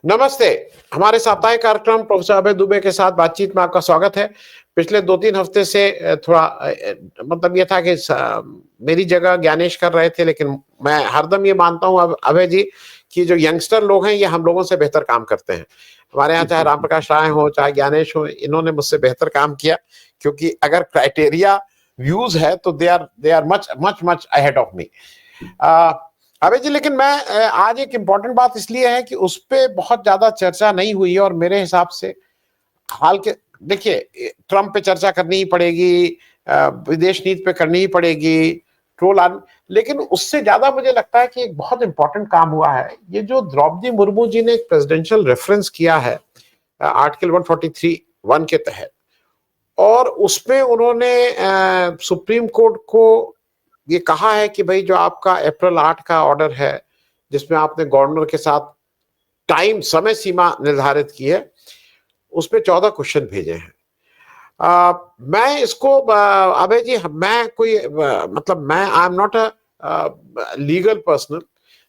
नमस्ते। हमारे साप्ताहिक कार्यक्रम प्रोफेसर अभय दुबे के साथ बातचीत में आपका स्वागत है। पिछले 2-3 हफ्ते से थोड़ा मतलब ये था कि मेरी जगह ज्ञानेश कर रहे थे, लेकिन मैं हरदम ये मानता हूँ अब अभय जी कि जो यंगस्टर लोग हैं, ये हम लोगों से बेहतर काम करते हैं। हमारे यहाँ चाहे राम प्रकाश राय हों, चाहे ज्ञानेश हों, इन्होंने मुझसे बेहतर काम किया, क्योंकि अगर क्राइटेरिया व्यूज़ है तो they are much much much ahead of me. अबे जी, लेकिन मैं आज एक इम्पोर्टेंट बात इसलिए है कि उस पे बहुत ज्यादा चर्चा नहीं हुई है, और मेरे हिसाब से हाल के, देखिए, ट्रम्प पे चर्चा करनी ही पड़ेगी, विदेश नीति पे करनी ही पड़ेगी, ट्रोल आन, लेकिन उससे ज्यादा मुझे लगता है कि एक बहुत इंपॉर्टेंट काम हुआ है। ये जो द्रौपदी मुर्मू जी ने एक प्रेसिडेंशियल रेफरेंस किया है आर्टिकल 143(1) के तहत, और उसमें उन्होंने सुप्रीम कोर्ट को ये कहा है कि भाई, जो आपका अप्रैल 8 का ऑर्डर है, जिसमें आपने गवर्नर के साथ समय सीमा निर्धारित की है, उसमें 14 क्वेश्चन भेजे हैं। मैं इसको अभय जी, मैं कोई मतलब मैं I am not a legal personal,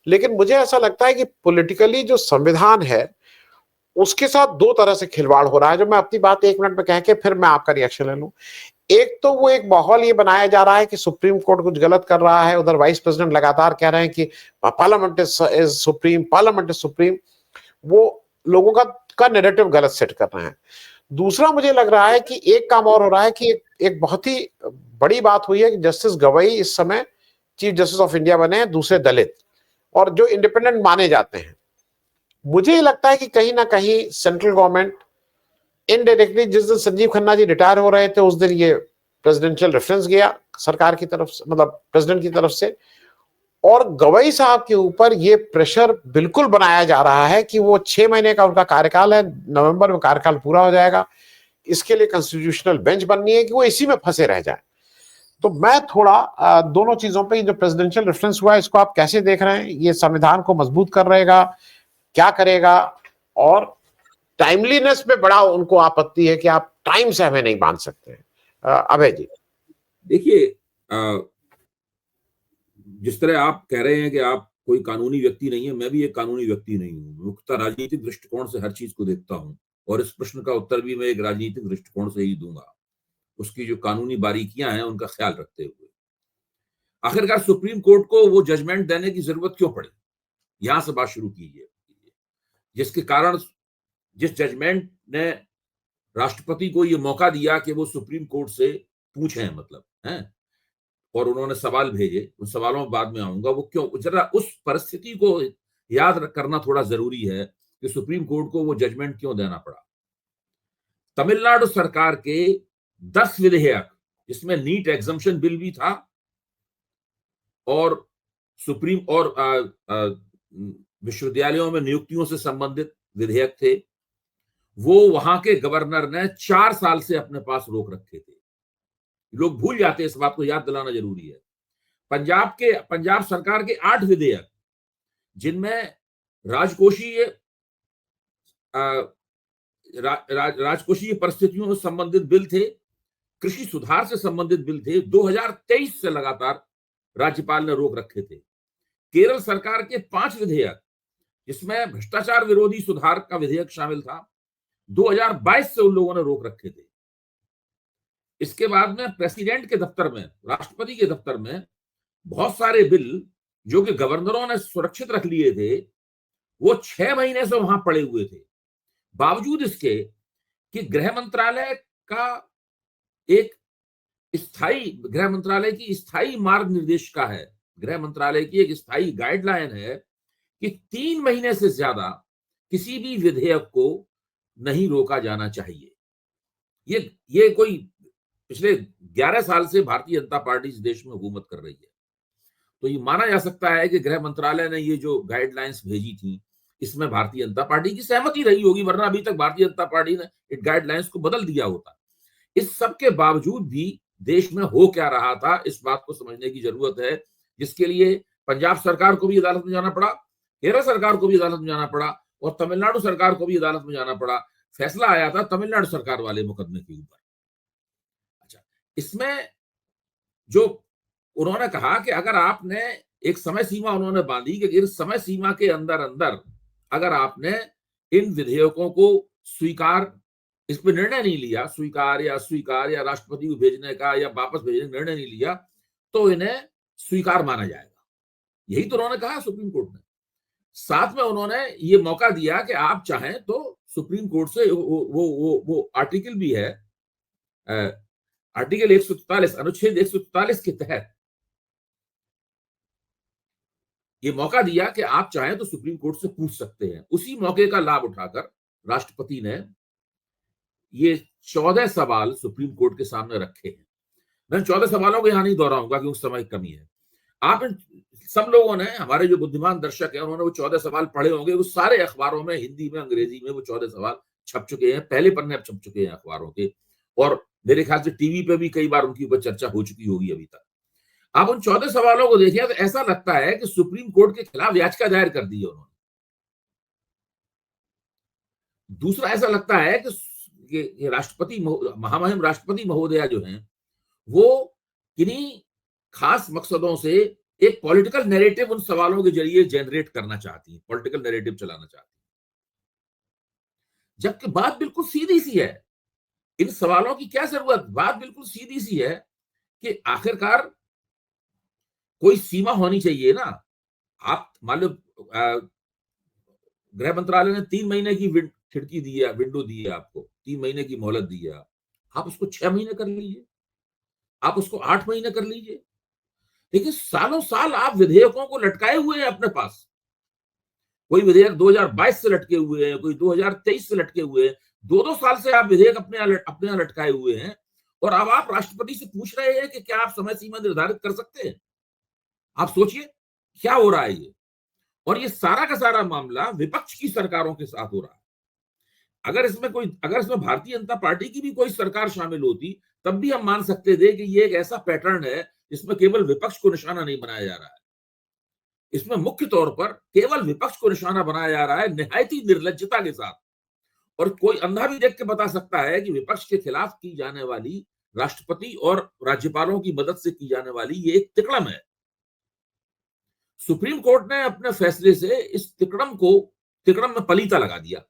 लेकिन मुझे ऐसा लगता है कि पॉलिटिकली जो संविधान है, उसके साथ दो तरह से खिलवाड़ हो रहा है। जो मैं अपनी बात 1 मिनट में कह के फिर मैं आपका रिएक्शन ले लूं। एक तो वो एक माहौल ये बनाया जा रहा है कि सुप्रीम कोर्ट कुछ गलत कर रहा है, उधर वाइस प्रेसिडेंट लगातार कह रहे हैं कि parliament is supreme, parliament is supreme. वो लोगों का नैरेटिव गलत सेट कर रहे हैं। दूसरा, मुझे लग रहा है कि एक काम और हो रहा है कि एक बहुत ही बड़ी बात हुई है कि जस्टिस गवई इस समय चीफ जस्टिस ऑफ इंडिया बने हैं, दूसरे दलित, और जो इंडिपेंडेंट माने जाते हैं। मुझे ये लगता है कि कहीं ना कहीं सेंट्रल गवर्नमेंट इनडायरेक्टली, जिस दिन संजीव खन्ना जी रिटायर हो रहे थे, उस दिन ये प्रेसिडेंशियल रेफरेंस गया सरकार की तरफ से, मतलब प्रेसिडेंट की तरफ से, और गवई साहब के ऊपर ये प्रेशर बिल्कुल बनाया जा रहा है कि वो 6 महीने का उनका कार्यकाल है, नवंबर में कार्यकाल पूरा हो जाएगा, इसके लिए कॉन्स्टिट्यूशनल बेंच बननी है कि वो इसी में फंसे रह जाए। तो मैं थोड़ा दोनों चीजों पे, जो प्रेसिडेंशियल रेफरेंस हुआ है, इसको आप कैसे देख रहे हैं? ये संविधान को मजबूत कर रहेगा, क्या करेगा? और टाइमलीनेस में बड़ा उनको आपत्ति है कि आप टाइम से हमें नहीं बांध सकते। अभय जी। देखिए, जिस तरह आप कह रहे हैं कि आप कोई कानूनी व्यक्ति नहीं है, मैं भी एक कानूनी व्यक्ति नहीं हूं। मुख्यतः राजनीतिक दृष्टिकोण से हर चीज को देखता हूं, और इस प्रश्न का उत्तर भी मैं एक राजनीतिक दृष्टिकोण से ही दूंगा, उसकी जो कानूनी बारीकियां हैं उनका ख्याल रखते हुए। आखिरकार सुप्रीम कोर्ट को वो जजमेंट देने की जरूरत क्यों पड़ी, यहां से बात शुरू कीजिए। जिसके कारण, जिस जजमेंट ने राष्ट्रपति को ये मौका दिया कि वो सुप्रीम कोर्ट से पूछें, मतलब है, और उन्होंने सवाल भेजे, उन सवालों में बाद में आऊंगा, वो क्यों, जरा उस परिस्थिति को याद करना थोड़ा जरूरी है कि सुप्रीम कोर्ट को वो जजमेंट क्यों देना पड़ा। तमिलनाडु सरकार के 10 विधेयक, जिसमें नीट एग्जम्पशन बिल भी था, और सुप्रीम और विश्वविद्यालयों में नियुक्तियों से संबंधित विधेयक थे, वो वहां के गवर्नर ने 4 साल से अपने पास रोक रखे थे। लोग भूल जाते हैं, इस बात को याद दिलाना जरूरी है। पंजाब सरकार के 8 विधेयक, जिनमें राजकोषीय राजकोषीय परिस्थितियों से संबंधित बिल थे, कृषि सुधार से संबंधित बिल थे, 2023 से लगातार राज्यपाल ने रोक रखे थे। केरल सरकार के 5 विधेयक, जिसमें भ्रष्टाचार विरोधी सुधार का विधेयक शामिल था, 2022 से उन लोगों ने रोक रखे थे। इसके बाद में प्रेसिडेंट के दफ्तर में, राष्ट्रपति के दफ्तर में बहुत सारे बिल जो कि गवर्नरों ने सुरक्षित रख लिए थे, वो 6 महीने से वहां पड़े हुए थे। बावजूद इसके कि एक गृह मंत्रालय की स्थायी मार्ग निर्देशिका है, गृह मंत्रालय की एक स्थायी गाइडलाइन है कि 3 महीने से ज्यादा किसी भी विधेयक को नहीं रोका जाना चाहिए। ये कोई पिछले 11 साल से भारतीय जनता पार्टी इस देश में हुकूमत कर रही है। तो ये माना जा सकता है कि गृह मंत्रालय ने ये जो गाइडलाइंस भेजी थी, इसमें भारतीय जनता पार्टी की सहमति रही होगी, वरना अभी तक भारतीय जनता पार्टी ने इन गाइडलाइंस को बदल दिया होता। इस सब के बावजूद भी देश में हो क्या रहा था, इस बात को समझने की जरूरत है, जिसके लिए पंजाब सरकार को भी अदालत में जाना पड़ा, केरल सरकार को भी अदालत में जाना पड़ा, और तमिलनाडु सरकार को भी अदालत में जाना पड़ा। फैसला आया था तमिलनाडु सरकार वाले मुकदमे के ऊपर। अच्छा, इसमें जो उन्होंने कहा कि अगर आपने एक समय सीमा उन्होंने बांधी कि इस समय सीमा के अंदर अंदर अगर आपने इन विधेयकों को स्वीकार, इस पर निर्णय नहीं लिया, स्वीकार या अस्वीकार या राष्ट्रपति को भेजने का या वापस भेजने का निर्णय नहीं लिया, तो इन्हें स्वीकार माना जाएगा। यही तो उन्होंने कहा सुप्रीम कोर्ट ने। साथ में उन्होंने ये मौका दिया कि आप चाहें तो सुप्रीम कोर्ट से वो आर्टिकल भी है, आर्टिकल 144, अनुच्छेद 144 के तहत ये मौका दिया कि आप चाहें तो सुप्रीम कोर्ट से पूछ सकते हैं। उसी मौके का लाभ उठाकर राष्ट्रपति ने ये 14 सवाल सुप्रीम कोर्ट के सामने रखे हैं। मैं 14 सवालों को यहां नहीं दोहराऊंगा क्योंकि समय की कमी है। आप सब लोगों ने, हमारे जो बुद्धिमान दर्शक हैं, उन्होंने वो 14 सवाल पढ़े होंगे। वो सारे अखबारों में, हिंदी में, अंग्रेजी में वो 14 सवाल छप चुके हैं, पहले पन्ने अब छप चुके हैं अखबारों के, और मेरे ख्याल से टीवी पे भी कई बार उनकी ऊपर चर्चा हो चुकी होगी अभी तक। आप उन 14 सवालों को देखिए तो ऐसा लगता है कि सुप्रीम कोर्ट के खिलाफ याचिका दायर कर दी है उन्होंने। दूसरा, ऐसा लगता है कि राष्ट्रपति, महामहिम राष्ट्रपति महोदया जो हैं, वो किन्हीं खास मकसदों से एक पॉलिटिकल नैरेटिव उन सवालों के जरिए जनरेट करना चाहती हैं, पॉलिटिकल नैरेटिव चलाना चाहती हैं। जबकि बात बिल्कुल सीधी सी है, इन सवालों की क्या जरूरत? बात बिल्कुल सीधी सी है कि आखिरकार कोई सीमा होनी चाहिए ना। आप मान लो गृह मंत्रालय ने 3 महीने की खिड़की दी है, विंडो दी है आपको, 3 महीने की मोहलत दी है। आप उसको 6 महीने कर लीजिए, आप उसको 8 महीने कर लीजिए। लेकिन सालों साल आप विधेयकों को लटकाए हुए हैं अपने पास। कोई विधेयक 2022 से लटके हुए हैं, कोई 2023 से लटके हुए हैं। 2-2 साल से आप विधेयक अपने यहां लटकाए हुए हैं, और अब आप राष्ट्रपति से पूछ रहे हैं कि क्या आप समय सीमा निर्धारित कर सकते हैं? आप सोचिए क्या हो रहा है ये। और ये सारा का सारा मामला विपक्ष की सरकारों के साथ हो रहा है। अगर इसमें भारतीय जनता पार्टी की भी कोई सरकार शामिल होती, तब भी हम मान सकते थे कि ये एक ऐसा पैटर्न है जिसमें केवल विपक्ष को निशाना नहीं बनाया जा रहा है। इसमें मुख्य तौर पर केवल विपक्ष को निशाना बनाया जा रहा है, निहायती निर्लज्जता के साथ। और कोई अंधा भी देख के बता सकता है कि विपक्ष के खिलाफ की जाने वाली, राष्ट्रपति और राज्यपालों की मदद से की जाने वाली ये एक तिकड़म है। सुप्रीम कोर्ट ने अपने फैसले से इस तिकड़म में पलीता लगा दिया।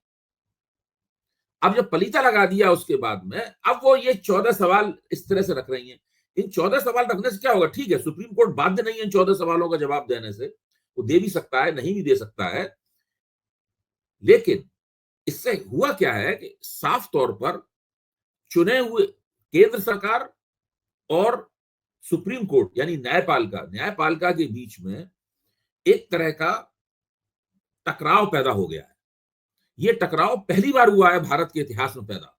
अब जब पलीता लगा दिया, उसके बाद में अब वो ये 14 सवाल इस तरह से रख रही हैं। इन 14 सवाल रखने से क्या होगा? ठीक है, सुप्रीम कोर्ट बाध्य नहीं है इन 14 सवालों का जवाब देने से, वो दे भी सकता है, नहीं भी दे सकता है। लेकिन इससे हुआ क्या है कि साफ तौर पर चुने हुए केंद्र सरकार और सुप्रीम कोर्ट यानी न्यायपालिका के बीच में एक तरह का टकराव पैदा हो गया है। ये टकराव पहली बार हुआ है भारत के इतिहास में पैदा,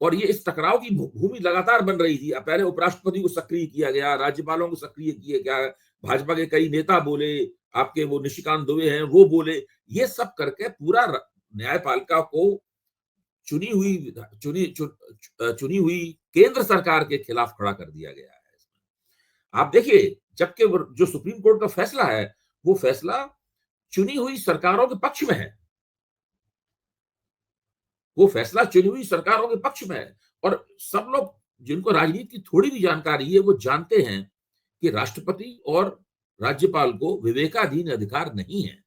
और ये इस टकराव की भूमि लगातार बन रही थी। पहले उपराष्ट्रपति को सक्रिय किया गया, राज्यपालों को सक्रिय किया गया, भाजपा के कई नेता बोले, आपके वो निशिकांत दुबे हैं वो बोले, ये सब करके पूरा न्यायपालिका को चुनी हुई केंद्र सरकार के खिलाफ खड़ा कर दिया गया है। आप देखिए, जबकि जो सुप्रीम कोर्ट का फैसला है, वो फैसला चुनी हुई सरकारों के पक्ष में है। वो फैसला चुनी हुई सरकारों के पक्ष में है। और सब लोग जिनको राजनीति की थोड़ी भी जानकारी है, वो जानते हैं कि राष्ट्रपति और राज्यपाल को विवेकाधीन अधिकार नहीं है।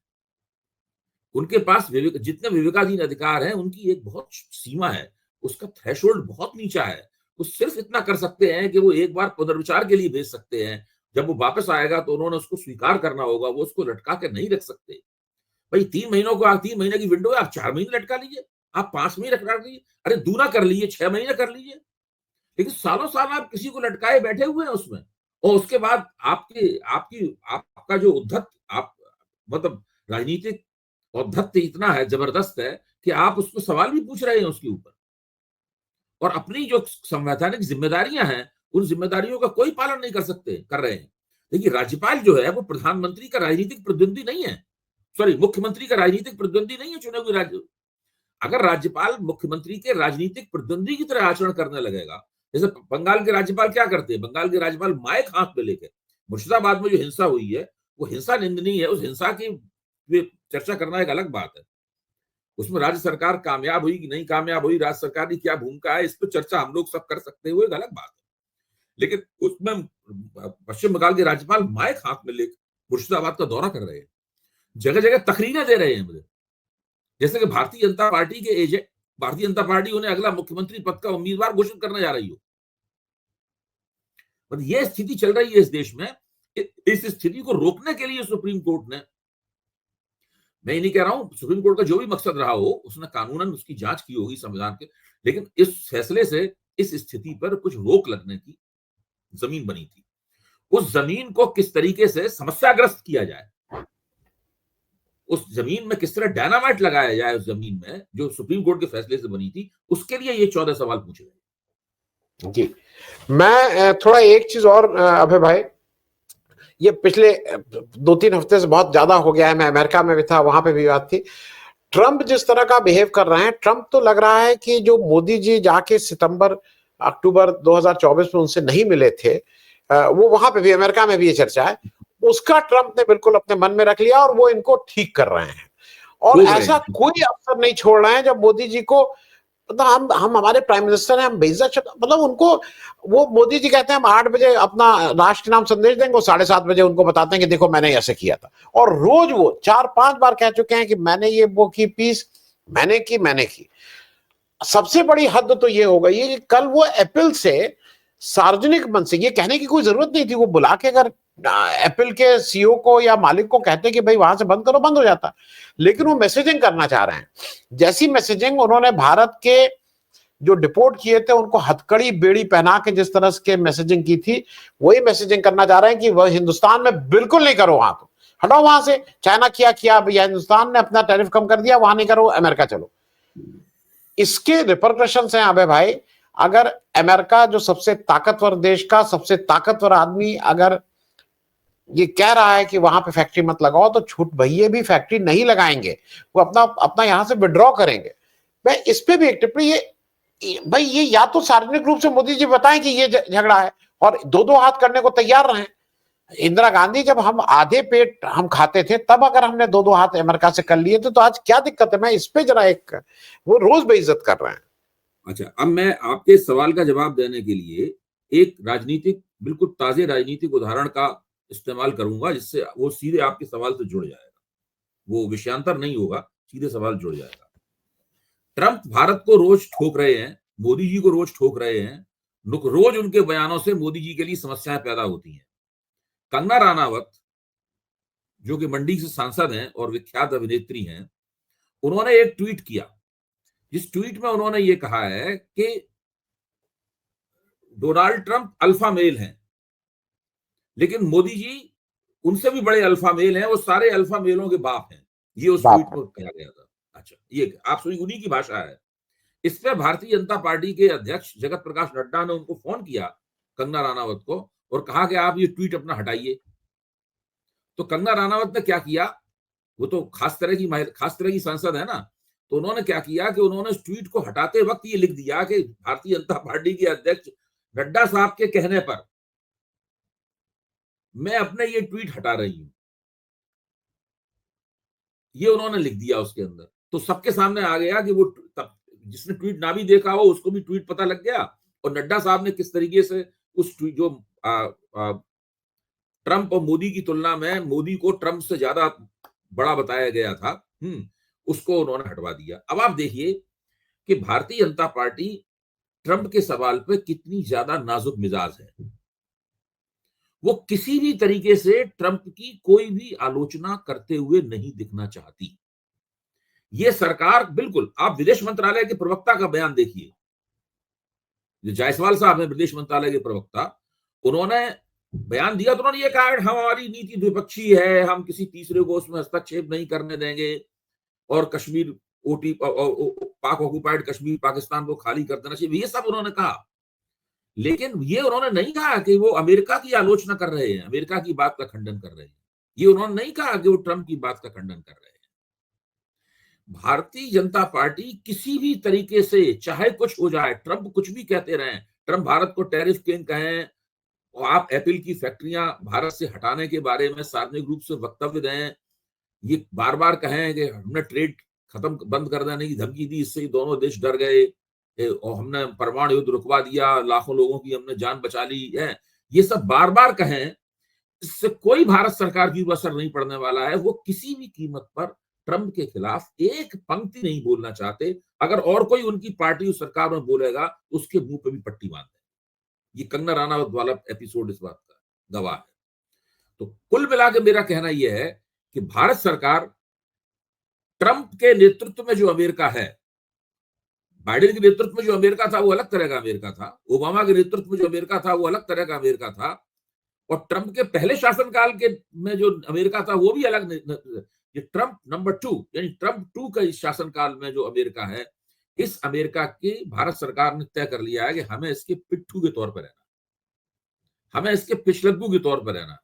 उनके पास जितने विवेकाधीन अधिकार हैं, उनकी एक बहुत सीमा है, उसका थ्रेशोल्ड बहुत नीचा है। वो सिर्फ इतना कर सकते हैं कि वो एक बार पुनर्विचार के लिए भेज सकते हैं। जब वो वापस आएगा तो उन्होंने उसको स्वीकार करना होगा, वो उसको लटका के नहीं रख सकते। भाई 3 महीने की विंडो है, आप 4 महीने लटका लीजिए, आप 5 महीने लटका लीजिए, अरे दूना कर लीजिए, 6 महीने कर लीजिए। लेकिन सालों साल आप किसी को लटकाए बैठे हुए हैं उसमें, और उसके बाद आपका जो उद्धत, आप मतलब राजनीतिक औद्धत्य इतना है, जबरदस्त है कि आप उसको सवाल भी पूछ रहे हैं उसके ऊपर, और अपनी जो संवैधानिक जिम्मेदारियां हैं, उन जिम्मेदारियों का कोई पालन नहीं कर रहे हैं। देखिए, राज्यपाल जो है वो प्रधानमंत्री का राजनीतिक प्रतिद्वंदी नहीं है, सॉरी, मुख्यमंत्री का राजनीतिक प्रतिद्वंदी नहीं है चुने हुए राज्य। अगर राज्यपाल मुख्यमंत्री के राजनीतिक प्रतिद्वंदी की तरह आचरण करने लगेगा, जैसे बंगाल के राज्यपाल क्या करते हैं, बंगाल के राज्यपाल माइक हाथ में लेकर, मुर्शिदाबाद में जो हिंसा हुई है वो हिंसा निंदनीय है, उस हिंसा की चर्चा करना एक अलग बात है। उसमें राज्य सरकार कामयाब हुई कि नहीं कामयाब हुई, राज्य सरकार की क्या भूमिका है, इस पर चर्चा हम लोग सब कर सकते हैं, वो एक अलग बात है। लेकिन उसमें पश्चिम बंगाल के राज्यपाल माइक हाथ में लेकर मुर्शिदाबाद का दौरा कर रहे हैं, जगह जगह तकरीरें दे रहे हैं मुझे, जैसे कि भारतीय जनता पार्टी के एजेंट, भारतीय जनता पार्टी उन्हें अगला मुख्यमंत्री पद का उम्मीदवार घोषित करने जा रही हो। और यह स्थिति चल रही है इस देश में। इस स्थिति को रोकने के लिए सुप्रीम कोर्ट ने, मैं ये नहीं कह रहा हूं सुप्रीम कोर्ट का जो भी मकसद रहा हो, उसने कानूनन उसकी जांच की होगी संविधान के, लेकिन इस फैसले से इस स्थिति पर कुछ रोक लगने की जमीन बनी थी। उस जमीन को किस तरीके से समस्याग्रस्त किया जाए, उस जमीन में किस तरह डायनामाइट लगाया जाए, उस जमीन में जो सुप्रीम कोर्ट के फैसले से बनी थी, उसके लिए ये 14 सवाल पूछे गए। जी, मैं थोड़ा एक चीज और अभय भाई, ये पिछले 2-3 हफ्ते से बहुत ज्यादा हो गया है, मैं अमेरिका में भी था, वहां पे भी बात थी। ट्रंप जिस तरह का बिहेव कर रहे हैं, ट्रंप तो लग रहा है कि जो मोदी जी जाके सितंबर अक्टूबर 2024 में उनसे नहीं मिले थे, वो वहां पे भी, अमेरिका में भी ये चर्चा है, उसका ट्रंप ने बिल्कुल अपने मन में रख लिया और वो इनको ठीक कर रहे हैं। और ऐसा कोई अवसर नहीं छोड़ रहे हैं जब मोदी जी को, मतलब हम हमारे प्राइम मिनिस्टर हैं, हम बेइज्जत, मतलब उनको, वो मोदी जी कहते हैं हम 8 बजे अपना राष्ट्र के नाम संदेश देंगे, वो 7:30 बजे उनको बताते हैं कि देखो मैंने ऐसे किया था। और रोज वो 4-5 बार कह चुके हैं कि मैंने ये वो की पीस, मैंने की। सबसे बड़ी हद तो ये हो गई है कि कल वो एप्पल से सार्वजनिक मंच से, ये कहने की कोई जरूरत नहीं थी, वो बुला के अगर एप्पल के सीईओ को या मालिक को कहते कि भाई वहां से बंद करो, बंद हो जाता। लेकिन वो मैसेजिंग करना चाह रहे हैं। जैसी मैसेजिंग उन्होंने भारत के जो डिपोर्ट किए थे उनको हथकड़ी बेड़ी पहना के जिस तरह के मैसेजिंग की थी, वही मैसेजिंग करना चाह रहे हैं कि वह हिंदुस्तान में बिल्कुल नहीं करो, वहां तो हटाओ, वहां से चाइना किया भैया, हिंदुस्तान ने अपना टैरिफ कम कर दिया, वहां नहीं करो, अमेरिका चलो। इसके रिपरकशंस हैं अबे भाई। अगर अमेरिका जो सबसे ताकतवर देश का सबसे ताकतवर आदमी अगर ये कह रहा है कि वहां पे फैक्ट्री मत लगाओ, तो छूट भैया भी फैक्ट्री नहीं लगाएंगे, वो अपना यहां से विड्रॉ करेंगे। मैं इस पे भी एक टिप्पणी, ये भाई ये या तो सार्वजनिक रूप से मोदी जी बताएं कि ये झगड़ा है और 2-2 हाथ करने को तैयार रहे। इंदिरा गांधी जब हम आधे पेट हम खाते थे, तब अगर हमने 2-2 हाथ अमेरिका से कर लिए थे, तो आज क्या दिक्कत है? मैं इस पे जरा एक, वो रोज बेइज्जत कर रहे हैं। अच्छा, अब मैं आपके सवाल का जवाब देने के लिए एक राजनीतिक, बिल्कुल ताजे राजनीतिक उदाहरण का इस्तेमाल करूंगा, जिससे वो सीधे आपके सवाल से जुड़ जाएगा, वो विषयांतर नहीं होगा, सीधे सवाल जुड़ जाएगा। ट्रंप भारत को रोज ठोक रहे हैं, मोदी जी को रोज ठोक रहे हैं, रोज उनके बयानों से मोदी जी के लिए समस्याएं पैदा होती हैं। कंगना राणावत, जो कि मंडी से सांसद हैं और विख्यात अभिनेत्री हैं, उन्होंने एक ट्वीट किया, जिस ट्वीट में उन्होंने ये कहा है कि डोनाल्ड ट्रंप अल्फा मेल हैं, लेकिन मोदी जी उनसे भी बड़े अल्फा मेल हैं, वो सारे अल्फा मेलों के बाप हैं। ये उस ट्वीट में कहा गया था। अच्छा, ये आप सुनिए, उन्हीं की भाषा है। इस पे भारतीय जनता पार्टी के अध्यक्ष जगत प्रकाश नड्डा ने उनको फोन किया, कंगना राणावत को, और कहा कि आप ये ट्वीट अपना हटाइए। तो कंगना राणावत ने क्या किया, वो तो खास तरह की सांसद है ना, तो उन्होंने क्या किया कि उन्होंने उस ट्वीट को हटाते वक्त ये लिख दिया कि भारतीय जनता पार्टी के अध्यक्ष नड्डा साहब के कहने पर मैं अपने ये ट्वीट हटा रही हूं, ये उन्होंने लिख दिया उसके अंदर। तो सबके सामने आ गया कि वो जिसने ट्वीट ना भी देखा हो उसको भी ट्वीट पता लग गया, और नड्डा साहब ने किस तरीके से उस ट्वीट, जो ट्रंप और मोदी की तुलना में मोदी को ट्रंप से ज्यादा बड़ा बताया गया था, उसको उन्होंने हटवा दिया। अब आप देखिए कि भारतीय जनता पार्टी ट्रंप के सवाल पे कितनी ज्यादा नाजुक मिजाज है। वो किसी भी तरीके से ट्रंप की कोई भी आलोचना करते हुए नहीं दिखना चाहती। ये सरकार, बिल्कुल, आप विदेश मंत्रालय के प्रवक्ता का बयान देखिए, जो जायसवाल साहब है विदेश मंत्रालय के प्रवक्ता, उन्होंने बयान दिया तो उन्होंने ये कहा हमारी नीति द्विपक्षीय है, हम किसी तीसरे को उसमें हस्तक्षेप नहीं करने देंगे, और कश्मीर पाक ऑक्युपाइड कश्मीर पाकिस्तान को खाली कर देना चाहिए, ये सब उन्होंने कहा। लेकिन ये उन्होंने नहीं कहा कि वो अमेरिका की आलोचना कर रहे हैं, अमेरिका की बात का खंडन कर रहे हैं। ये उन्होंने नहीं कहा कि वो ट्रंप की बात का खंडन कर रहे हैं। भारतीय जनता पार्टी किसी भी तरीके से, चाहे कुछ हो जाए, ट्रंप कुछ भी कहते रहे, ट्रंप भारत को टैरिफ किंग कहें, और आप एप्पल की फैक्ट्रियां भारत से हटाने के बारे में सार्वजनिक रूप से वक्तव्य दें, ये बार बार कहें कि हमने ट्रेड खत्म बंद कर देने की धमकी दी, इससे दोनों देश डर गए, और हमने परमाणु युद्ध रुकवा दिया, लाखों लोगों की हमने जान बचा ली है, ये सब बार बार कहें, इससे कोई भारत सरकार की असर नहीं पड़ने वाला है। वो किसी भी कीमत पर ट्रंप के खिलाफ एक पंक्ति नहीं बोलना चाहते। अगर और कोई उनकी पार्टी उस सरकार में बोलेगा तो उसके मुंह पे भी पट्टी बांध दें। ये कंगना रनावत वाला एपिसोड इस बात का गवाह है। तो कुल मिला के मेरा कहना यह है कि भारत सरकार ट्रंप के नेतृत्व में जो अमेरिका है, बाइडेन के नेतृत्व में जो अमेरिका था वो अलग तरह का अमेरिका था, ओबामा के नेतृत्व में जो अमेरिका था वो अलग तरह का अमेरिका था, और ट्रंप के पहले शासनकाल के में जो अमेरिका था वो भी अलग। ये ट्रंप नंबर 2 यानी ट्रंप 2 का इस शासनकाल में जो अमेरिका है, इस अमेरिका की भारत सरकार ने तय कर लिया है कि हमें इसके पिट्ठू के तौर पर रहना, हमें इसके पिछलग्गू के तौर पर रहना,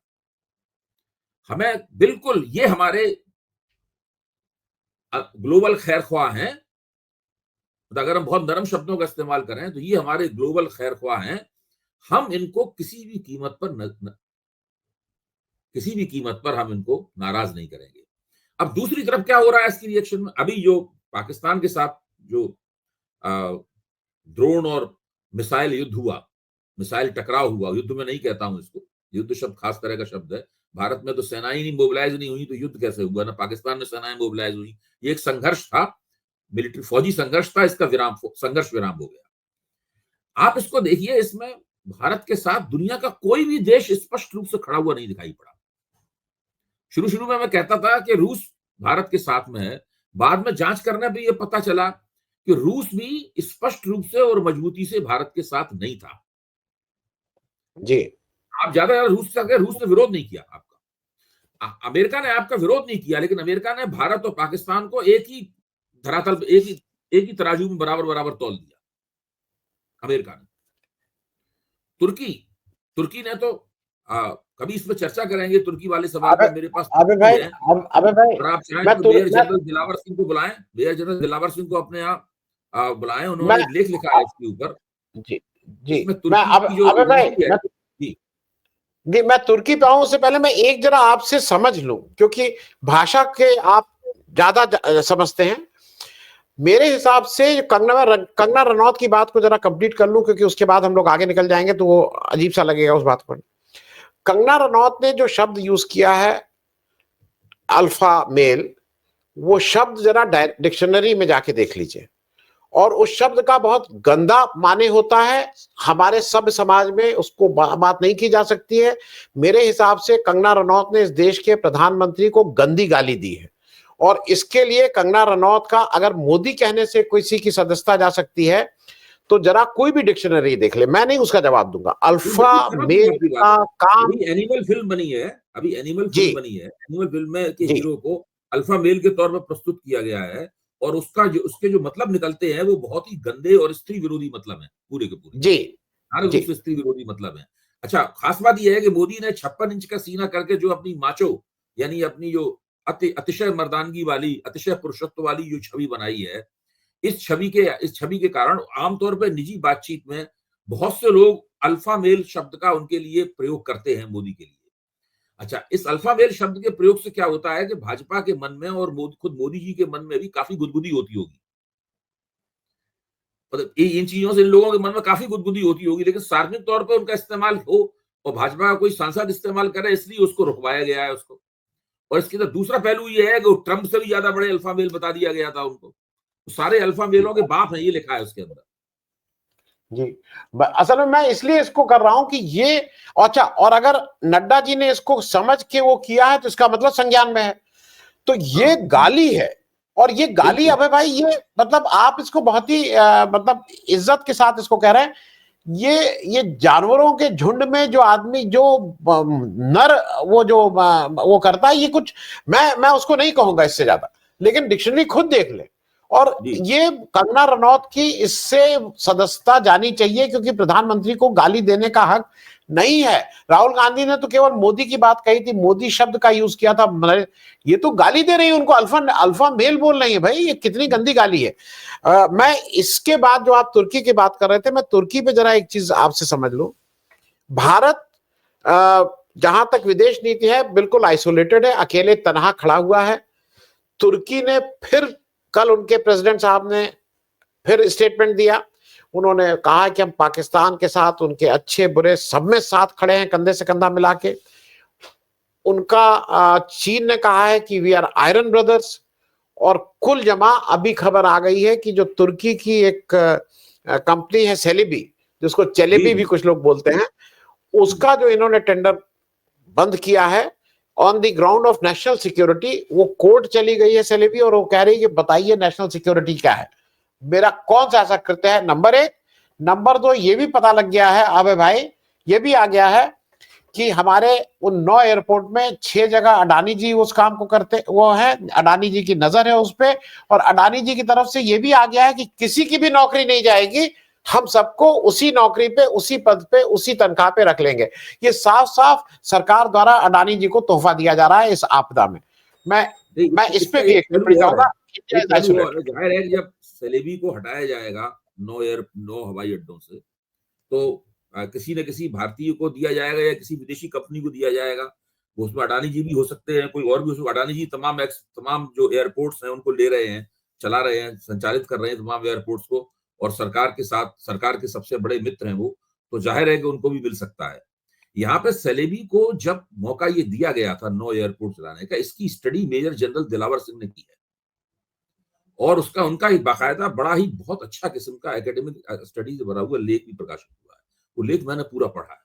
हमें बिल्कुल ये हमारे ग्लोबल खैरख्वाह हैं। तो अगर हम बहुत नरम शब्दों का इस्तेमाल करें तो ये हमारे ग्लोबल खैरख्वाह हैं। हम इनको किसी भी कीमत पर हम इनको नाराज नहीं करेंगे। अब दूसरी तरफ क्या हो रहा है इसकी रिएक्शन में, अभी जो पाकिस्तान के साथ जो ड्रोन और मिसाइल युद्ध हुआ, मिसाइल टकराव हुआ, युद्ध में नहीं कहता हूं इसको, युद्ध शब्द खास तरह का शब्द है। भारत में तो सेनाएं नहीं मोबिलाइज नहीं हुई तो युद्ध कैसे हुआ, ना पाकिस्तान में सेनाएं मोबिलाइज हुई। ये एक संघर्ष था, मिलिट्री फौजी संघर्ष था, इसका संघर्ष विराम हो गया। आप इसको देखिए, इसमें भारत के साथ दुनिया का कोई भी देश स्पष्ट रूप से खड़ा हुआ नहीं दिखाई पड़ा। शुरू शुरू में मैं कहता था कि रूस भारत के साथ में है, बाद में जांच करने पे ये पता चला कि रूस भी स्पष्ट रूप से और मजबूती से भारत के साथ नहीं था। जी, आप ज्यादा रूस ने विरोध नहीं किया आपका, अमेरिका ने आपका विरोध नहीं किया, लेकिन अमेरिका ने भारत और पाकिस्तान को एक ही धरातल, एक ही तराजू में बराबर बराबर तौल दिया। अमेरिका ने, तुर्की ने तो कभी इस पर चर्चा करेंगे, तुर्की वाले सवाल पर मेरे पास अबे भाई, और आप चाहें तो मेजर जनरल दिलावर सिंह को बुलाएं, मेजर जनरल दिलावर सिंह को अपने यहाँ बुलाएं, उन्होंने लेख लिखा है इसके ऊपर। जी जी, मैं तुर्की पे आऊं उससे पहले मैं एक जरा आपसे समझ लूं, क्योंकि भाषा के आप ज्यादा समझते हैं। मेरे हिसाब से कंगना रनौत की बात को जरा कंप्लीट कर लूं, क्योंकि उसके बाद हम लोग आगे निकल जाएंगे तो वो अजीब सा लगेगा उस बात पर। कंगना रनौत ने जो शब्द यूज किया है अल्फा मेल, वो शब्द जरा डिक्शनरी में जाके देख लीजिए, और उस शब्द का बहुत गंदा माने होता है। हमारे सभ्य समाज में उसको बात नहीं की जा सकती है। मेरे हिसाब से कंगना रनौत ने इस देश के प्रधानमंत्री को गंदी गाली दी है, और इसके लिए कंगना रनौत का, अगर मोदी कहने से किसी की सदस्यता जा सकती है तो जरा कोई भी डिक्शनरी देख ले, मैं नहीं उसका जवाब दूंगा। अल्फा मेल का काम, एनिमल फिल्म बनी है, अभी एनिमल फिल्म बनी है, एनिमल फिल्म में के हीरो को अल्फा मेल के तौर पर प्रस्तुत किया गया है, और उसके जो मतलब निकलते हैं वो बहुत ही गंदे और स्त्री विरोधी मतलब है, पूरे के पूरे जी स्त्री विरोधी मतलब है। अच्छा, खास बात यह है कि मोदी ने 56 इंच का सीना करके जो अपनी माचो यानी अपनी जो अतिशय मर्दानगी वाली, अतिशय पुरुषत्व वाली जो छवि बनाई है, इस छवि के कारण आमतौर पर निजी बातचीत में बहुत से लोग अल्फा मेल शब्द का उनके लिए प्रयोग करते हैं मोदी के लिए। अच्छा, इस अल्फा मेल शब्द के प्रयोग से क्या होता है कि भाजपा के मन में और खुद मोदी जी के मन में भी काफी गुदगुदी होती होगी। मतलब इन चीजों से इन लोगों के मन में काफी गुदगुदी होती होगी, लेकिन सार्वजनिक तौर पर उनका इस्तेमाल हो और भाजपा का कोई सांसद इस्तेमाल करे, इसलिए उसको रुकवाया गया है उसको। और इसके अंदर दूसरा पहलू ये है कि ट्रंप से भी ज्यादा बड़े अल्फा मेल बता दिया गया था उनको, सारे अल्फा मेलों के बाप हैं, ये लिखा है उसके अंदर। जी, असल में मैं इसलिए इसको कर रहा हूं कि ये, अच्छा, और अगर नड्डा जी ने इसको समझ के वो किया है तो इसका मतलब संज्ञान में है, तो ये गाली है। और ये गाली, अबे भाई, ये मतलब आप इसको बहुत ही मतलब इज्जत के साथ इसको कह रहे हैं। ये जानवरों के झुंड में जो आदमी, जो नर, वो करता है, ये कुछ, मैं उसको नहीं कहूंगा इससे ज्यादा, लेकिन डिक्शनरी खुद देख ले। और ये कंगना रनौत की इससे सदस्यता जानी चाहिए, क्योंकि प्रधानमंत्री को गाली देने का हक नहीं है। राहुल गांधी ने तो केवल मोदी की बात कही थी, मोदी शब्द का यूज किया था, ये तो गाली दे रही है उनको, अल्फा मेल बोल रही है। भाई, ये कितनी गंदी गाली है। मैं इसके बाद जो आप तुर्की की बात कर रहे थे, मैं तुर्की पे जरा एक चीज आपसे समझ लो। भारत जहां तक विदेश नीति है बिल्कुल आइसोलेटेड है, अकेले तनहा खड़ा हुआ है। तुर्की ने फिर, कल उनके प्रेसिडेंट साहब ने फिर स्टेटमेंट दिया। उन्होंने कहा कि हम पाकिस्तान के साथ, उनके अच्छे बुरे सब में साथ खड़े हैं, कंधे से कंधा मिला के। उनका चीन ने कहा है कि वी आर आयरन ब्रदर्स, और कुल जमा अभी खबर आ गई है कि जो तुर्की की एक कंपनी है सेलेबी, जिसको चेलेबी भी कुछ लोग बोलते हैं, उसका जो इन्होंने टेंडर बंद किया है on the ground of national security. वो कोर्ट चली गई है सेलेबी और वो कह रही है कि बताइए नेशनल सिक्योरिटी क्या है, मेरा कौन सा ऐसा कृत्य है, नंबर एक। नंबर दो, ये भी पता लग गया है अबे भाई, ये भी आ गया है कि हमारे उन 9 एयरपोर्ट में 6 जगह अडानी जी उस काम को करते वो है, अडानी जी की नजर है उस पे, और अडानी जी की तरफ से ये भी आ गया है कि किसी की भी नौकरी नहीं जाएगी, हम सबको उसी नौकरी पे, उसी पद पे, उसी तनख्वाह पे रख लेंगे। ये साफ साफ सरकार द्वारा अडानी जी को तोहफा दिया जा रहा है इस आपदा में। मैं इस पे भी एक टिप्पणी चाहूंगा। एक पहलू और जाहिर है कि जब सेलेबी को हटाया जाएगा 9 हवाई अड्डों से, तो किसी न किसी भारतीय को दिया जाएगा या किसी विदेशी कंपनी को दिया जाएगा। वो उसमें अडानी जी भी हो सकते हैं, कोई और भी। उसमें अडानी जी तमाम जो एयरपोर्ट्स हैं उनको ले रहे हैं, चला रहे हैं, संचालित कर रहे हैं तमाम एयरपोर्ट्स को, और सरकार के साथ, सरकार के सबसे बड़े मित्र हैं वो, तो जाहिर है कि उनको भी मिल सकता है। यहाँ पे सेलेबी को जब मौका ये दिया गया था 9 एयरपोर्ट चलाने का, इसकी study major general Dilawar Singh ने की है, और उसका उनका एक बाकायदा बड़ा ही बहुत अच्छा किस्म का एकेडमिक स्टडी से भरा हुआ लेख भी प्रकाशित हुआ है। वो लेख मैंने पूरा पढ़ा है,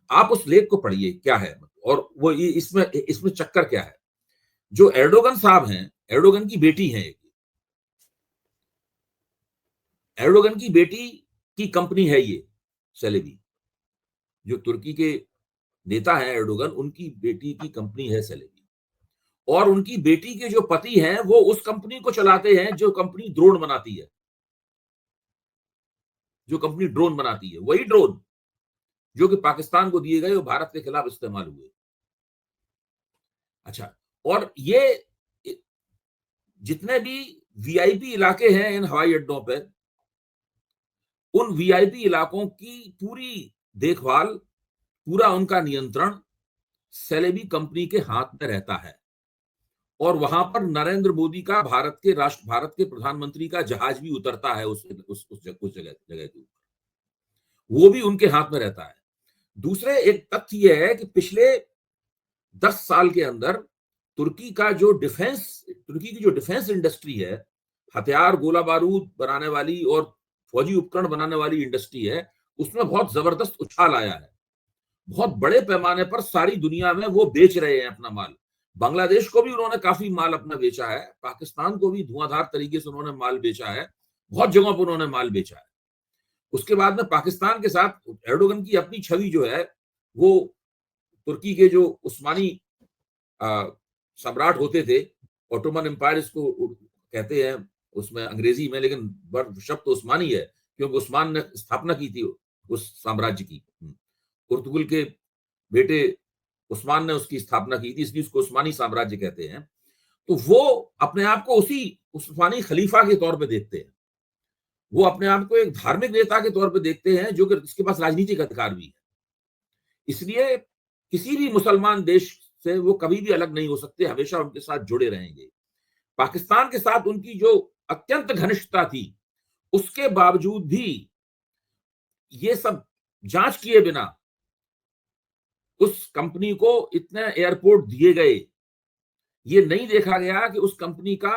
आप उस लेख को पढ़िए क्या है, और वो इसमें इसमें चक्कर क्या है। जो एर्डोगन साहब हैं, एर्डोगन की बेटी है, एर्डोगन की बेटी की कंपनी है ये सेलेबी। जो तुर्की के नेता हैं एर्डोगन, उनकी बेटी की कंपनी है सेलेबी, और उनकी बेटी के जो पति हैं वो उस कंपनी को चलाते हैं जो कंपनी ड्रोन बनाती है, जो कंपनी ड्रोन बनाती है, वही ड्रोन जो कि पाकिस्तान को दिए गए वो भारत के खिलाफ इस्तेमाल हुए। अच्छा, और ये जितने भी वीआईपी इलाके हैं इन हवाई अड्डों पर, उन वीआईपी इलाकों की पूरी देखभाल, पूरा उनका नियंत्रण सेलेबी कंपनी के हाथ में रहता है। और वहां पर नरेंद्र मोदी का, भारत के प्रधानमंत्री का जहाज भी उतरता है उस जगह के ऊपर, वो भी उनके हाथ में रहता है। दूसरे एक तथ्य यह है कि पिछले 10 साल के अंदर तुर्की की जो डिफेंस इंडस्ट्री है, हथियार, गोला बारूद बनाने वाली और फौजी उपकरण बनाने वाली इंडस्ट्री है, उसमें बहुत जबरदस्त उछाल आया है। बहुत बड़े पैमाने पर सारी दुनिया में वो बेच रहे हैं अपना माल। बांग्लादेश को भी उन्होंने काफी माल अपना बेचा है, पाकिस्तान को भी धुआंधार तरीके से उन्होंने माल बेचा है, बहुत जगहों पर उन्होंने माल बेचा है। उसके बाद में पाकिस्तान के साथ एर्डोगन की अपनी छवि जो है, वो तुर्की के जो उस्मानी सम्राट होते थे, ऑटोमन एम्पायर इसको कहते हैं उसमें अंग्रेजी में, लेकिन शब्द तो उस्मानी है क्योंकि उस्मान ने स्थापना की थी उस साम्राज्य की। पुर्तगाल के बेटे उस्मान ने उसकी स्थापना की थी, इसलिए उसको उस्मानी साम्राज्य कहते हैं। तो वो अपने आप को उसी उस्मानी खलीफा के तौर पे देखते हैं, वो अपने आप को एक धार्मिक नेता के तौर पे देखते हैं जो कि इसके पास राजनीतिक अधिकार भी है। इसलिए किसी भी मुसलमान देश से वो कभी भी अलग नहीं हो सकते, हमेशा उनके साथ जुड़े रहेंगे। पाकिस्तान के साथ उनकी जो अत्यंत घनिष्ठता थी, उसके बावजूद भी ये सब जांच किए बिना उस कंपनी को इतने एयरपोर्ट दिए गए। ये नहीं देखा गया कि उस कंपनी का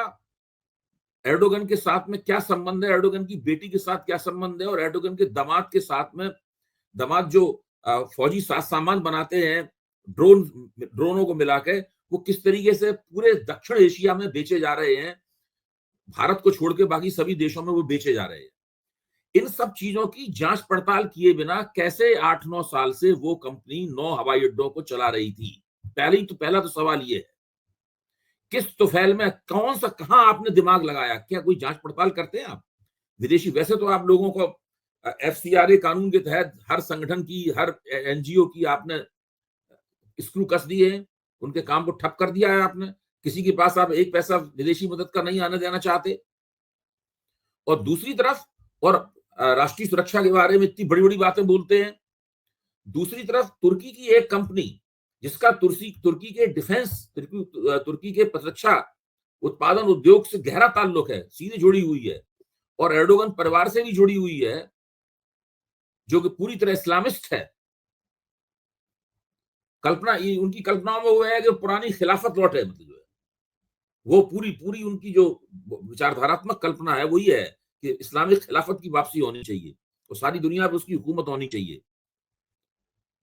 एर्डोगन के साथ में क्या संबंध है, एर्डोगन की बेटी के साथ क्या संबंध है, और एर्डोगन के दामाद के साथ में, दामाद जो फौजी सामान बनाते हैं ड्रोनों को मिला के, वो किस तरीके से पूरे दक्षिण एशिया में बेचे जा रहे हैं, भारत को छोड़ के बाकी सभी देशों में वो बेचे जा रहे हैं। इन सब चीजों की जांच पड़ताल किए बिना कैसे 8-9 साल से वो कंपनी 9 हवाई अड्डों को चला रही थी? पहला तो सवाल ये है, किस तुफैल में, कौन सा, कहां आपने दिमाग लगाया? क्या कोई जांच पड़ताल करते हैं आप? विदेशी, वैसे तो आप लोगों को एफसीआरए कानून के तहत हर संगठन की, हर एनजीओ की आपने स्क्रू कस दिए हैं, उनके काम को ठप कर दिया है आपने। किसी के पास आप एक पैसा विदेशी मदद का नहीं आने देना चाहते। और दूसरी तरफ, और राष्ट्रीय सुरक्षा के बारे में इतनी बड़ी बड़ी बातें बोलते हैं। दूसरी तरफ तुर्की की एक कंपनी जिसका तुर्की के डिफेंस, तुर्की के प्रतिरक्षा उत्पादन उद्योग से गहरा ताल्लुक है, सीधे जुड़ी हुई है, और एर्डोगन परिवार से भी जुड़ी हुई है, जो कि पूरी तरह इस्लामिस्ट है। उनकी कल्पनाओं में वो है कि पुरानी खिलाफत लौटे, मतलब जो है वो पूरी पूरी उनकी जो विचारधारात्मक कल्पना है वही है कि इस्लामिक खिलाफत की वापसी होनी चाहिए और सारी दुनिया पर उसकी हुकूमत होनी चाहिए।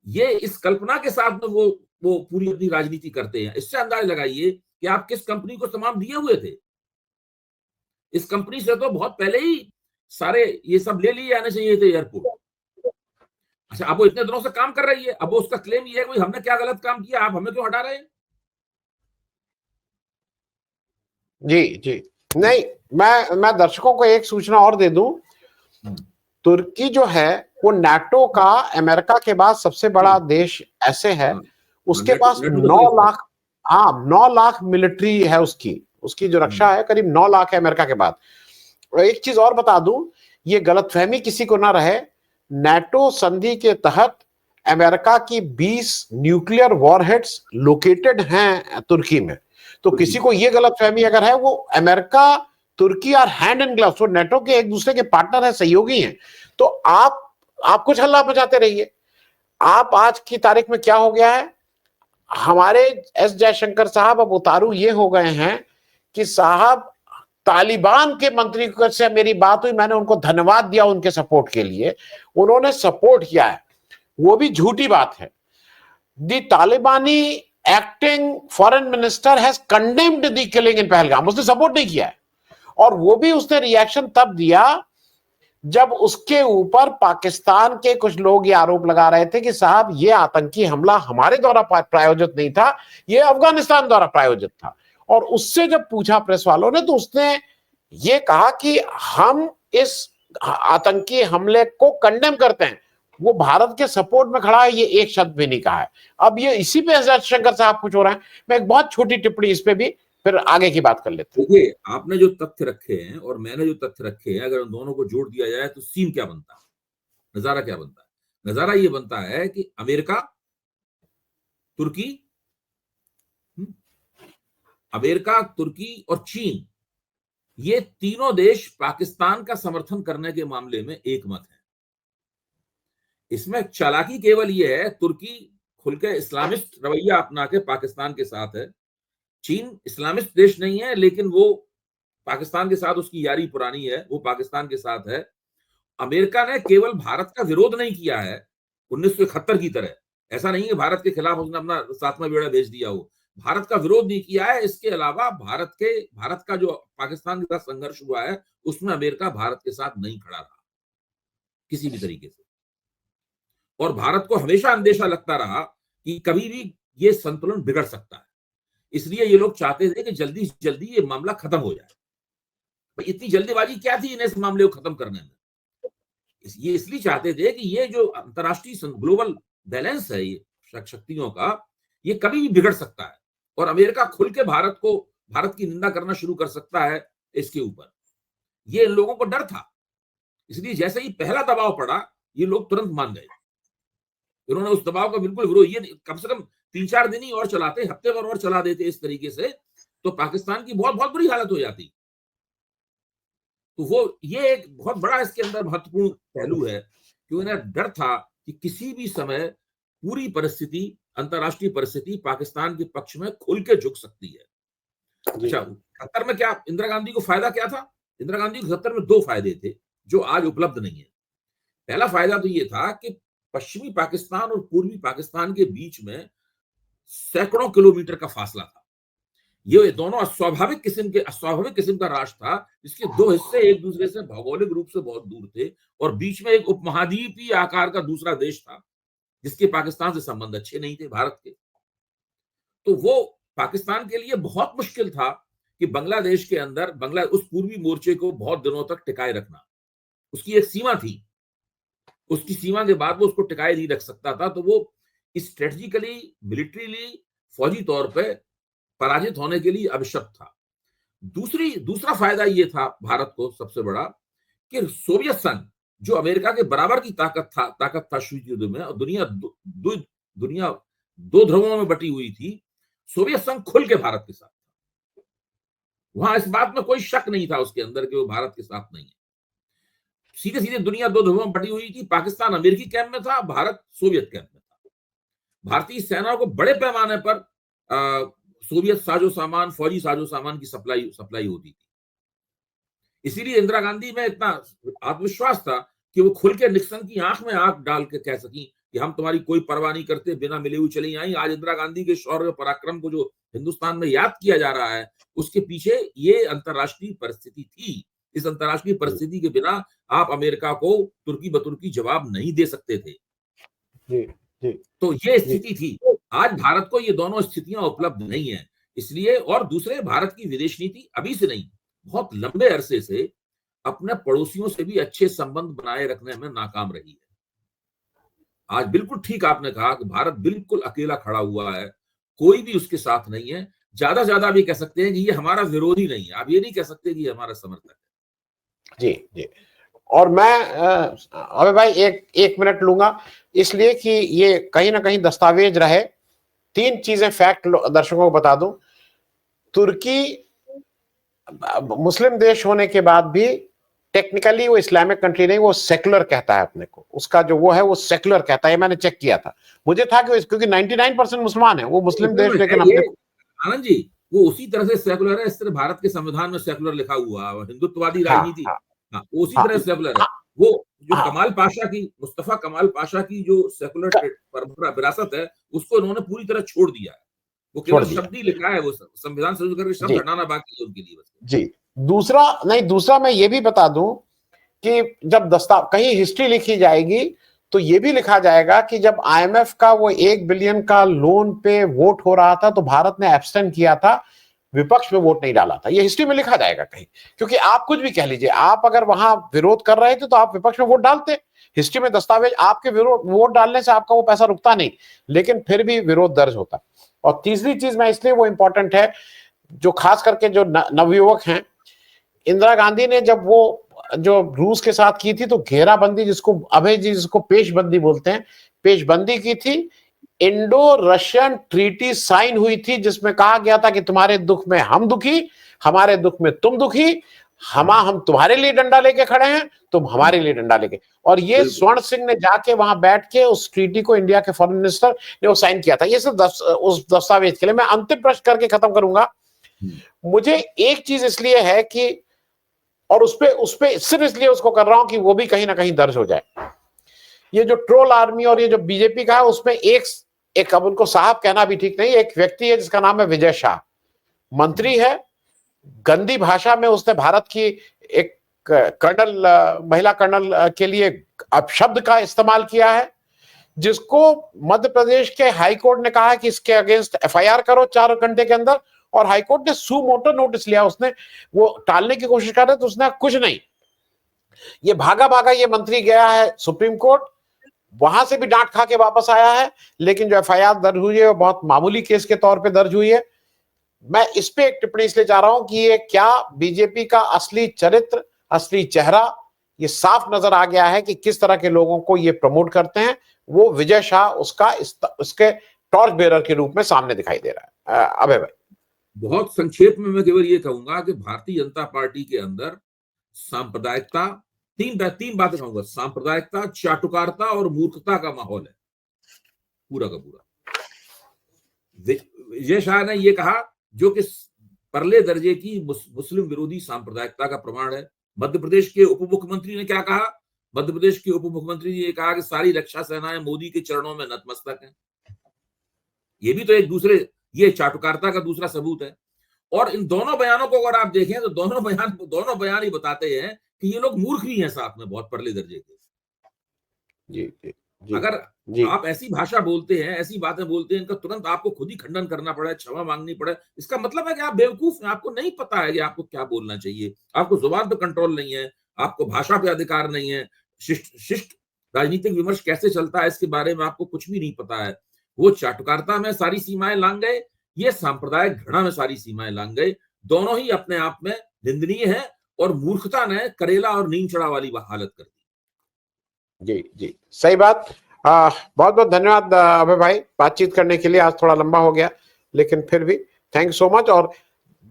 ये इस कल्पना के साथ में वो पूरी अपनी राजनीति करते हैं। इससे अंदाजा लगाइए कि आप किस कंपनी को तमाम दिए हुए थे। इस कंपनी से तो बहुत पहले ही सारे ये सब ले लिए आने चाहिए थे एयरपोर्ट। अच्छा, अब वो इतने दिनों से काम कर रही है, अब वो उसका क्लेम ये है कि हमने क्या गलत काम किया, आप हमें क्यों हटा रहे हैं? जी जी। नहीं, मैं दर्शकों को एक सूचना और दे दूं। तुर्की जो है वो नाटो का अमेरिका के बाद सबसे बड़ा देश ऐसे है। उसके पास 9 लाख, हाँ 9 लाख मिलिट्री है उसकी उसकी जो रक्षा है करीब 9 लाख है अमेरिका के बाद। और एक चीज और बता दूं, ये गलतफहमी किसी को ना रहे, नाटो संधि के तहत अमेरिका की 20 न्यूक्लियर वॉरहेड्स लोकेटेड हैं तुर्की में। तो किसी को ये गलतफहमी अगर है, वो अमेरिका तुर्की और हैंड इन ग्लव्स, वो नाटो के एक दूसरे के पार्टनर है, सहयोगी हैं। तो आप कुछ हल्ला मचाते रहिए। आप आज की तारीख में क्या हो गया है, हमारे एस जयशंकर साहब अब उतारू ये हो गए हैं कि साहब तालिबान के मंत्री से मेरी बात हुई, मैंने उनको धन्यवाद दिया उनके सपोर्ट के लिए, उन्होंने सपोर्ट किया है, वो भी झूठी बात है। द तालिबानी acting foreign minister has condemned the killing इन पहलगाम, उसने सपोर्ट नहीं किया है। और वो भी उसने रिएक्शन तब दिया जब उसके ऊपर पाकिस्तान के कुछ लोग ये आरोप लगा रहे थे कि साहब ये आतंकी हमला हमारे द्वारा प्रायोजित नहीं था, ये अफगानिस्तान द्वारा प्रायोजित था। और उससे जब पूछा प्रेस वालों ने, तो उसने ये कहा कि हम इस आतंकी हमले को कंडेम करते हैं, वो भारत के सपोर्ट में खड़ा है, ये एक शब्द भी नहीं कहा है। अब ये इसी पे जयशंकर साहब कुछ हो रहा है। मैं एक बहुत छोटी टिप्पणी इस पे भी फिर आगे की बात कर लेते हैं। देखिए, आपने जो तथ्य रखे हैं और मैंने जो तथ्य रखे हैं, अगर उन दोनों को जोड़ दिया जाए तो सीन क्या बनता है, नजारा क्या बनता है? नजारा ये बनता है कि अमेरिका, तुर्की, अमेरिका, तुर्की और चीन, ये तीनों देश पाकिस्तान का समर्थन करने के मामले में एक मत है। इसमें चालाकी केवल ये है, तुर्की खुल के इस्लामिस्ट रवैया अपना के पाकिस्तान के साथ है। चीन इस्लामिस्ट देश नहीं है, लेकिन वो पाकिस्तान के साथ उसकी यारी पुरानी है, वो पाकिस्तान के साथ है। अमेरिका ने केवल भारत का विरोध नहीं किया है 1971 की तरह, ऐसा नहीं है भारत के खिलाफ उसने अपना 7वां बेड़ा भेज दिया हो, भारत का विरोध नहीं किया है। इसके अलावा भारत का जो पाकिस्तान के साथ संघर्ष हुआ है, उसमें अमेरिका भारत के साथ नहीं खड़ा रहा किसी भी तरीके से। और भारत को हमेशा अंदेशा लगता रहा कि कभी भी ये संतुलन बिगड़ सकता है। इसलिए ये लोग चाहते थे कि जल्दी से जल्दी ये मामला खत्म हो जाए। इतनी जल्दीबाजी क्या थी इन्हें इस मामले को खत्म करने में? ये इसलिए चाहते थे कि ये जो अंतरराष्ट्रीय ग्लोबल बैलेंस है ये शक्तियों का, ये कभी भी बिगड़ सकता है और अमेरिका खुल के भारत की निंदा करना शुरू कर सकता है इसके ऊपर। ये इन लोगों को डर था। इसलिए जैसे ही पहला दबाव पड़ा, ये लोग तुरंत मान गए। इन्होंने उस दबाव का बिल्कुल विरोध, ये कम से कम 3-4 दिन ही और चलाते, हफ्ते भर और चला देते इस तरीके से, तो पाकिस्तान की बहुत बहुत बुरी हालत हो जाती। तो वो ये एक बहुत बड़ा इसके अंदर महत्वपूर्ण पहलू है कि उन्हें डर था कि किसी भी समय पूरी परिस्थिति, अंतरराष्ट्रीय परिस्थिति पाकिस्तान के पक्ष में खुल के झुक सकती है। अच्छा, 70 में क्या इंदिरा गांधी को फायदा क्या था? इंदिरा गांधी को 70 में 2 फायदे थे जो आज उपलब्ध नहीं है। पहला फायदा तो ये था कि पश्चिमी पाकिस्तान और पूर्वी पाकिस्तान के बीच में सैकड़ों किलोमीटर का फासला था। ये दोनों अस्वाभाविक किस्म का राष्ट्र था, जिसके 2 हिस्से एक दूसरे से भौगोलिक रूप से बहुत दूर थे और बीच में एक उपमहाद्वीपीय आकार का दूसरा देश था, जिसके पाकिस्तान से संबंध अच्छे नहीं थे भारत के। तो वो पाकिस्तान के लिए बहुत मुश्किल था कि बांग्लादेश के अंदर उस पूर्वी मोर्चे को बहुत दिनों तक टिकाए रखना। उसकी एक सीमा थी, उसकी सीमा के बाद वो उसको टिकाए नहीं रख सकता था। तो वो स्ट्रेटेजिकली, मिलिट्रीली, फौजी तौर पे पराजित होने के लिए अभिशप्त था। दूसरा फायदा ये था भारत को सबसे बड़ा कि सोवियत संघ, जो अमेरिका के बराबर की ताकत था शीत युद्ध में, और दुनिया 2 ध्रुवों में बटी हुई थी, सोवियत संघ खुल के भारत के साथ था। वहां इस बात में कोई शक नहीं था उसके अंदर कि वो भारत के साथ नहीं है। सीधे सीधे दुनिया 2 ध्रुवों में बटी हुई थी। पाकिस्तान अमेरिकी कैंप में था, भारत सोवियत कैंप में था। भारतीय सेना को बड़े पैमाने पर सोवियत साजो सामान, फौजी साजो सामान की सप्लाई होती थी। इसीलिए इंदिरा गांधी में इतना आत्मविश्वास था कि वो खुल के निक्सन की आंख में आंख डाल के कह सकी कि हम तुम्हारी कोई परवाह नहीं करते, बिना मिले हुए चली आई। आज इंदिरा गांधी के शौर्य पराक्रम को जो हिंदुस्तान में याद किया जा रहा है, उसके पीछे ये अंतरराष्ट्रीय परिस्थिति थी। इस अंतरराष्ट्रीय परिस्थिति के बिना आप अमेरिका को तुर्की बतुर्की जवाब नहीं दे सकते थे। जी जी तो ये स्थिति थी। आज भारत को ये दोनों स्थितियां उपलब्ध नहीं है, इसलिए। और दूसरे, भारत की विदेश नीति अभी से नहीं, बहुत लंबे अरसे से अपने पड़ोसियों से भी अच्छे संबंध बनाए रखने में नाकाम रही है। आज बिल्कुल ठीक आपने कहा कि भारत बिल्कुल अकेला खड़ा हुआ है, कोई भी उसके साथ नहीं है। ज्यादा भी कह सकते हैं कि ये हमारा विरोधी नहीं है, आप ये नहीं कह सकते कि ये हमारा समर्थक है। जी जी। और मैं अबे भाई एक मिनट लूंगा, इसलिए कि ये कहीं ना कहीं दस्तावेज रहे। 3 चीजें फैक्ट दर्शकों को बता दूं। तुर्की मुस्लिम देश होने के बाद भी टेक्निकली वो इस्लामिक कंट्री नहीं, वो सेकुलर कहता है अपने को। उसका जो वो है वो सेकुलर कहता है, मैंने चेक किया था। मुझे था कि क्योंकि 99% मुसलमान है वो मुस्लिम देश, लेकिन अपने को आनंद जी, वो उसी तरह से सेकुलर है, इस तरह भारत के संविधान में सेकुलर लिखा हुआ है, हिंदुत्ववादी हाँ राजनीति। हाँ हाँ, उसी हाँ तरह सेकुलर है। हाँ वो जो हाँ कमाल पाशा की, मुस्तफा कमाल पाशा की जो सेकुलर परंपरा विरासत है, उसको उन्होंने पूरी तरह छोड़ दिया है। वो छोड़ केवल दिया। शब्द ही लिखा है, वो संविधान संशोधन करके शब्द जी हटाना बाकी है उनके लिए बस। जी। दूसरा मैं ये भी बता दूं कि जब कहीं हिस्ट्री लिखी जाएगी तो ये भी लिखा जाएगा कि जब आईएमएफ का वो 1 बिलियन का लोन पे वोट हो रहा था तो भारत ने एब्सटेन किया था, विपक्ष में वोट नहीं डाला था। ये हिस्ट्री में लिखा जाएगा कहीं, क्योंकि आप कुछ भी कह लीजिए, आप अगर वहां विरोध कर रहे थे तो आप विपक्ष में वोट डालते। हिस्ट्री में दस्तावेज, आपके वोट डालने से आपका वो पैसा रुकता नहीं, लेकिन फिर भी विरोध दर्ज होता। और तीसरी चीज मैं इसलिए वो इंपॉर्टेंट है, जो खास करके जो नवयुवक हैं, इंदिरा गांधी ने जब वो जो रूस के साथ की थी तो घेराबंदी, जिसको अभय जी जिसको पेशबंदी बोलते हैं, पेशबंदी की थी। इंडो रशियन ट्रीटी साइन हुई थी जिसमें कहा गया था कि तुम्हारे दुख में हम दुखी, हमारे दुख में तुम दुखी, हम तुम्हारे लिए डंडा लेके खड़े हैं, तुम हमारे लिए डंडा लेके। और ये स्वर्ण सिंह ने जाके वहां बैठ के उस ट्रीटी को, इंडिया के फॉरेन मिनिस्टर ने वो साइन किया था। ये सिर्फ उस दस्तावेज के लिए। मैं अंतिम प्रश्न करके खत्म करूंगा। मुझे एक चीज इसलिए है कि, और उसपे सिर्फ इसलिए उसको कर रहा हूं कि वो भी कहीं ना कहीं दर्ज हो जाए। ये जो ट्रोल आर्मी और ये जो बीजेपी का है, उसमें एक अब उनको साहब कहना भी ठीक नहीं, एक व्यक्ति है जिसका नाम है विजय शाह, मंत्री है। गंदी भाषा में उसने भारत की एक महिला कर्नल के लिए अपशब्द का इस्तेमाल किया है, जिसको मध्य प्रदेश के हाई कोर्ट ने कहा है कि इसके अगेंस्ट एफआईआर करो 4 घंटे के अंदर, और हाईकोर्ट ने सू मोटो नोटिस लिया। उसने वो टालने की कोशिश कर रहे तो उसने कुछ नहीं। ये भागा ये मंत्री गया है सुप्रीम कोर्ट, वहां से भी डांट खा के वापस आया है, लेकिन जो एफआईआर दर्ज हुई है वो बहुत मामूली केस के तौर पे दर्ज हुई है। मैं इस पे एक टिप्पणी इसलिए चाह रहा हूं कि ये क्या बीजेपी का असली चरित्र, असली चेहरा ये साफ नजर आ गया है कि किस तरह के लोगों को ये प्रमोट करते हैं। वो विजय शाह उसके टॉर्च बेरर के रूप में सामने दिखाई दे रहा है। अभय भाई, बहुत संक्षेप में मैं केवल ये कहूंगा कि भारतीय जनता पार्टी के अंदर सांप्रदायिकता, तीन बातें कहूंगा, सांप्रदायिकता, चाटुकारिता और मूर्खता का माहौल है पूरा का पूरा। विजय शाह ने ये कहा, जो कि परले दर्जे की मुस्लिम विरोधी सांप्रदायिकता का प्रमाण है। मध्य प्रदेश के उप मुख्यमंत्री ने क्या कहा? मध्य प्रदेश के उप मुख्यमंत्री ने ये कहा कि सारी रक्षा सेनाएं मोदी के चरणों में नतमस्तक हैं। ये भी तो एक दूसरे, ये चाटुकारिता का दूसरा सबूत है। और इन दोनों बयानों को अगर आप देखें तो दोनों बयान ही बताते हैं कि ये लोग मूर्ख भी हैं साथ में, बहुत परले दर्जे के। जी जी जी अगर जी आप ऐसी भाषा बोलते हैं, ऐसी बातें बोलते हैं, इनका तुरंत आपको खुद ही खंडन करना पड़े, क्षमा मांगनी पड़े, इसका मतलब है कि आप बेवकूफ हैं, आपको नहीं पता है कि आपको क्या बोलना चाहिए, आपको जुबान पे कंट्रोल नहीं है, आपको भाषा पे अधिकार नहीं है, शिष्ट राजनीतिक विमर्श कैसे चलता है इसके बारे में आपको कुछ भी नहीं पता है। वो चाटुकारिता में सारी सीमाएं लांग गए, ये सांप्रदायिक घृणा में सारी सीमाएं लांग गए। दोनों ही अपने आप में निंदनीय है, और मूर्खता ने करेला और नीम चढ़ा वाली हालत कर दी। जी जी, सही बात। बहुत बहुत धन्यवाद अभय भाई, बातचीत करने के लिए। आज थोड़ा लंबा हो गया, लेकिन फिर भी थैंक सो मच। और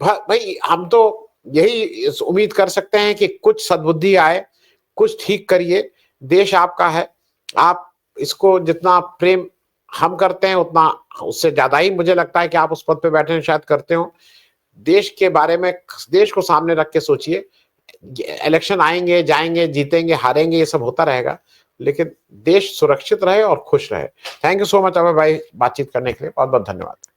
भाई, हम तो यही उम्मीद कर सकते हैं कि कुछ सद्बुद्धि आए, कुछ ठीक करिए। देश आपका है, आप इसको जितना प्रेम हम करते हैं उतना, उससे ज्यादा ही मुझे लगता है कि आप उस पद पे बैठे हैं शायद करते हो। देश के बारे में, देश को सामने रख के सोचिए। इलेक्शन आएंगे, जाएंगे, जीतेंगे, हारेंगे, ये सब होता रहेगा, लेकिन देश सुरक्षित रहे और खुश रहे। थैंक यू सो मच अभय भाई, बातचीत करने के लिए बहुत बहुत धन्यवाद।